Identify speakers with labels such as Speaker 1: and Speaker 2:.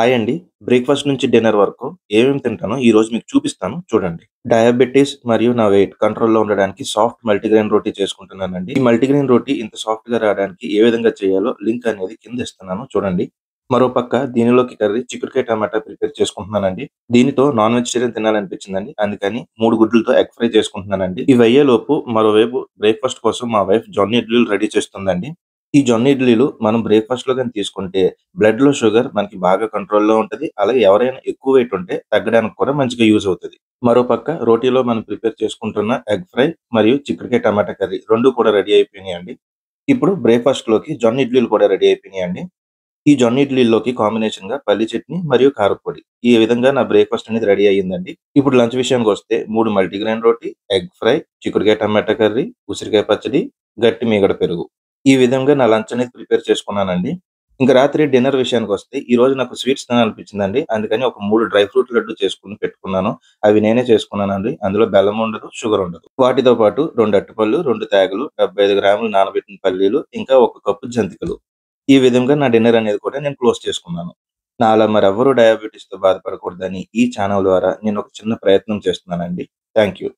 Speaker 1: Hi అండి. Breakfast నుంచి dinner వరకు ఏమేమి తింటానో ఈరోజు మీకు చూపిస్తాను చూడండి. డయాబెటిస్ మరియు నా వెయిట్ కంట్రోల్‌లో ఉండడానికి సాఫ్ట్ మల్టీగ్రెయిన్ రోటీ చేసుకుంటున్నానండి. ఈ మల్టీగ్రెయిన్ రోటీ ఇంత సాఫ్ట్‌గా రావడానికి ఏ విధంగా చేయాలో లింక్ అనేది కింద ఇస్తున్నాను చూడండి. మరోపక్క దీనిలోకి కర్రీ చిక్కుడుకాయ టమాటా ప్రిపేర్ చేసుకుంటున్నానండి. దీనితో నాన్ వెజిటేరియన్ తినాలనిపించిందండి. అందుకని 3 గుడ్లతో ఎగ్ ఫ్రై చేసుకుంటున్నానండి. ఇవయ్యేలోపు మరోవైపు బ్రేక్‌ఫాస్ట్ కోసం మా వైఫ్ జొన్న ఇడ్లీలు రెడీ చేస్తుందండి. ఈ జొన్న ఇడ్లీలు మనం బ్రేక్‌ఫాస్ట్‌లో గాని తీసుకుంటే బ్లడ్‌లో షుగర్ మనకి బాగా కంట్రోల్‌లో ఉంటది. అలాగే ఎవరైనా ఎక్కువ వెయిట్ ఉంటే తగ్గడానికి కూడా మంచిగా యూజ్ అవుతది. మరోపక్క రోటీలో మనం ప్రిపేర్ చేసుకుంటున్న ఎగ్ ఫ్రై మరియు చిక్కుడుకాయ టమాటా కర్రీ 2 కూడా రెడీ అయిపోయినాయండి. ఇప్పుడు బ్రేక్‌ఫాస్ట్‌లోకి జొన్న ఇడ్లీలు కూడా రెడీ అయిపోయినాయండి. ఈ జొన్న ఇడ్లీల్లోకి కాంబినేషన్‌గా పల్లి చట్నీ మరియు కారప్పొడి. ఈ విధంగా నా బ్రేక్‌ఫాస్ట్ అనేది రెడీ అయ్యిందండి. ఇప్పుడు లంచ్ విషయానికొస్తే 3 మల్టీగ్రెయిన్ రోటీ, ఎగ్ ఫ్రై, చిక్కుడుకాయ టమాటా కర్రీ, ఉసిరికాయ పచ్చడి, గట్టి మీగడ పెరుగు. ఈ విధంగా నా లంచ్ అనేది ప్రిపేర్ చేసుకున్నానండి. ఇంక రాత్రి డిన్నర్ విషయానికొస్తే ఈరోజు నాకు స్వీట్స్ తినాలనిపించిందండి. అందుకని ఒక 3 డ్రై ఫ్రూట్ లడ్డు చేసుకొని పెట్టుకున్నాను. అవి నేనే చేసుకున్నానండి. అందులో బెల్లం ఉండదు, షుగర్ ఉండదు. వాటితో పాటు 2 అరటిపళ్ళు, 2 తేగలు, 75 గ్రాములు నానబెట్టిన పల్లీలు, ఇంకా ఒక కప్పు జంతికలు. ఈ విధంగా నా డిన్నర్ అనేది కూడా నేను క్లోజ్ చేసుకున్నాను. నాలా మరెవ్వరు డయాబెటిస్‌తో బాధపడకూడదని ఈ ఛానెల్ ద్వారా నేను ఒక చిన్న ప్రయత్నం చేస్తున్నానండి. Thank you.